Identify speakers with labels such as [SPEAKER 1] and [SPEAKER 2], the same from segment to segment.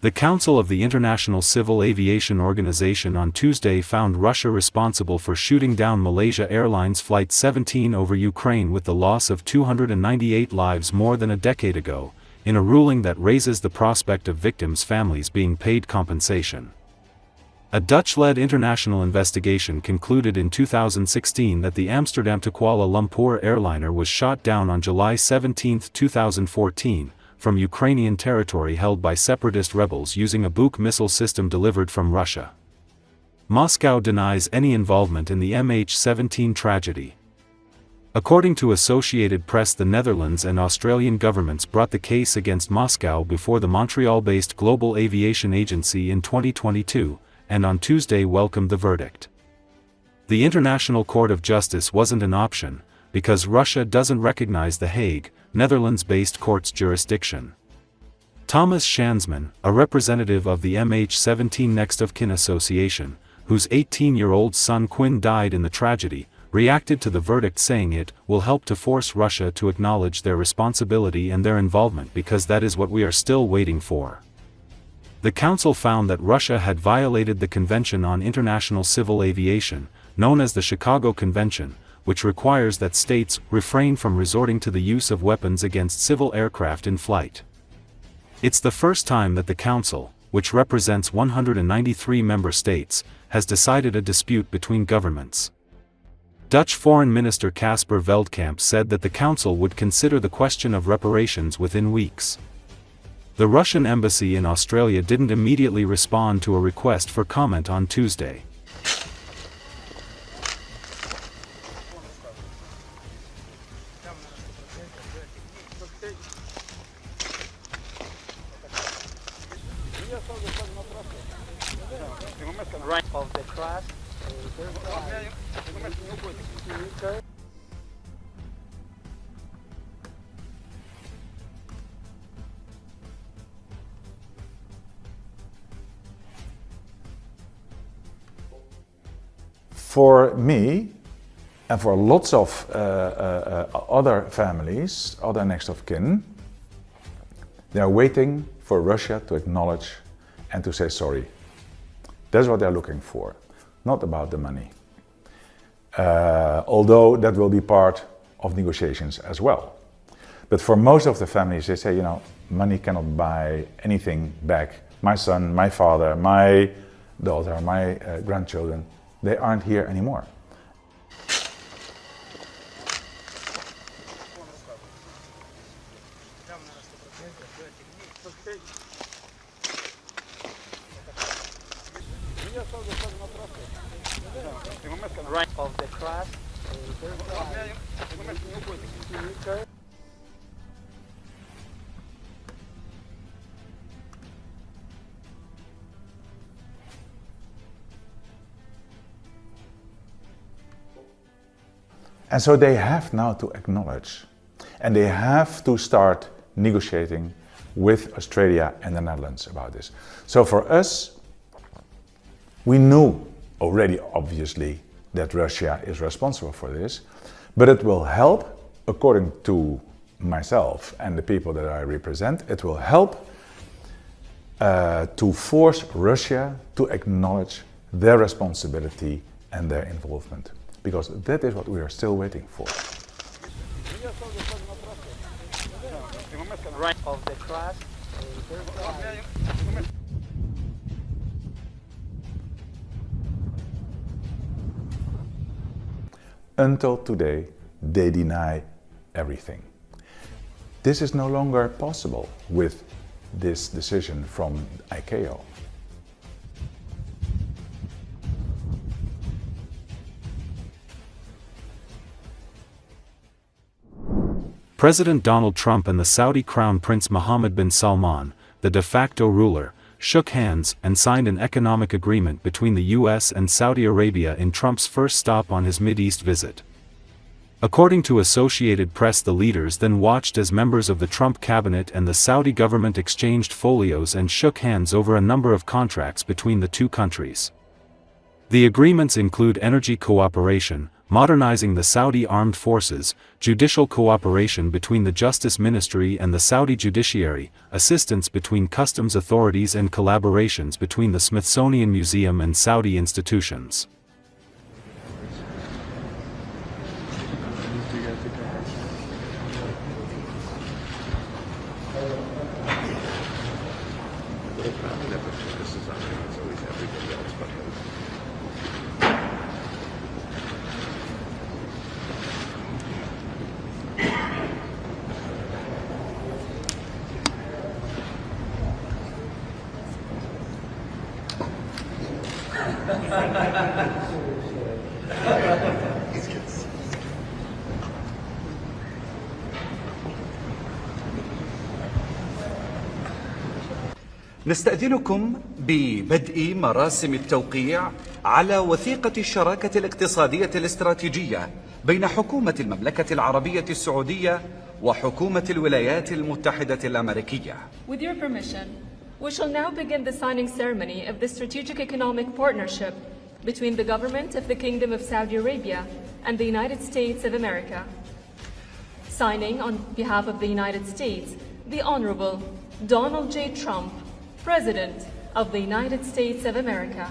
[SPEAKER 1] The Council of the International Civil Aviation Organization on Tuesday found Russia responsible for shooting down Malaysia Airlines Flight 17 over Ukraine with the loss of 298 lives more than a decade ago, in a ruling that raises the prospect of victims' families being paid compensation. A Dutch-led international investigation concluded in 2016 that the Amsterdam-Kuala Lumpur airliner was shot down on July 17, 2014, from Ukrainian territory held by separatist rebels using a Buk missile system delivered from Russia. Moscow denies any involvement in the MH17 tragedy. According to Associated Press, the Netherlands and Australian governments brought the case against Moscow before the Montreal-based Global Aviation Agency in 2022, and on Tuesday welcomed the verdict. The International Court of Justice wasn't an option, because Russia doesn't recognize The Hague, Netherlands-based court's jurisdiction. Thomas Shansman, a representative of the MH17 Next of Kin Association, whose 18-year-old son Quinn died in the tragedy, reacted to the verdict saying it will help to force Russia to acknowledge their responsibility and their involvement because that is what we are still waiting for. The Council found that Russia had violated the Convention on International Civil Aviation, known as the Chicago Convention, which requires that states refrain from resorting to the use of weapons against civil aircraft in flight. It's the first time that the Council, which represents 193 member states, has decided a dispute between governments. Dutch Foreign Minister Casper Veldkamp said that the Council would consider the question of reparations within weeks. The Russian embassy in Australia didn't immediately respond to a request for comment on Tuesday.
[SPEAKER 2] Of the crash.
[SPEAKER 3] For me, and for lots of other families, other next of kin, they are waiting for Russia to acknowledge and to say sorry. That's what they're looking for, not about the money. Although that will be part of negotiations as well. But for most of the families, they say, money cannot buy anything back. My son, my father, my daughter, my grandchildren, they aren't here anymore.
[SPEAKER 2] Of the crash.
[SPEAKER 3] And so they have now to acknowledge, and they have to start negotiating with Australia and the Netherlands about this. So for us, we knew already, obviously, that Russia is responsible for this, but it will help, according to myself and the people that I represent, it will help to force Russia to acknowledge their responsibility and their involvement, because that is what we are still waiting for.
[SPEAKER 2] Of the crash.
[SPEAKER 3] Until today, they deny everything. This is no longer possible with this decision from ICAO.
[SPEAKER 1] President Donald Trump and the Saudi Crown Prince Mohammed bin Salman, the de facto ruler, shook hands and signed an economic agreement between the U.S. and Saudi Arabia in Trump's first stop on his Mideast visit. According to Associated Press, the leaders then watched as members of the Trump cabinet and the Saudi government exchanged folios and shook hands over a number of contracts between the two countries. The agreements include energy cooperation, modernizing the Saudi armed forces, judicial cooperation between the Justice Ministry and the Saudi judiciary, assistance between customs authorities and collaborations between the Smithsonian Museum and Saudi institutions.
[SPEAKER 4] نستأذنكم ببدء مراسم التوقيع على وثيقة الشراكة الاقتصادية الاستراتيجية بين حكومة المملكة العربية السعودية وحكومة الولايات المتحدة الأمريكية.
[SPEAKER 5] With your permission, we shall now begin the signing ceremony of the Strategic Economic Partnership between the government of the Kingdom of Saudi Arabia and the United States of America. Signing on behalf of the United States, the Honorable Donald J. Trump, President of the United States of America.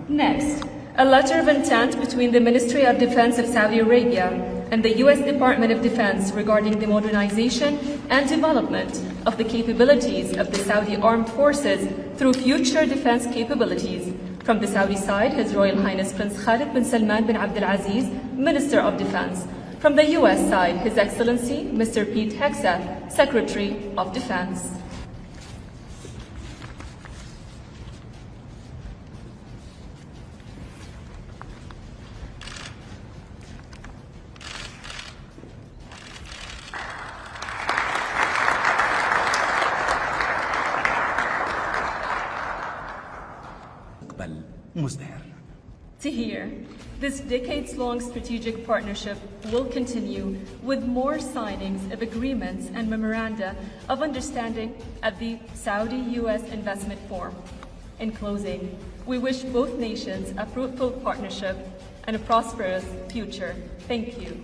[SPEAKER 5] Next, a letter of intent between the Ministry of Defense of Saudi Arabia and the U.S. Department of Defense regarding the modernization and development of the capabilities of the Saudi Armed Forces through future defense capabilities. From the Saudi side, His Royal Highness Prince Khalid bin Salman bin Abdul Aziz, Minister of Defense. From the U.S. side, His Excellency Mr. Pete Hegseth, Secretary of Defense. To hear, this decades-long strategic partnership will continue with more signings of agreements and memoranda of understanding at the Saudi-US Investment Forum. In closing, we wish both nations a fruitful partnership and a prosperous future. Thank you.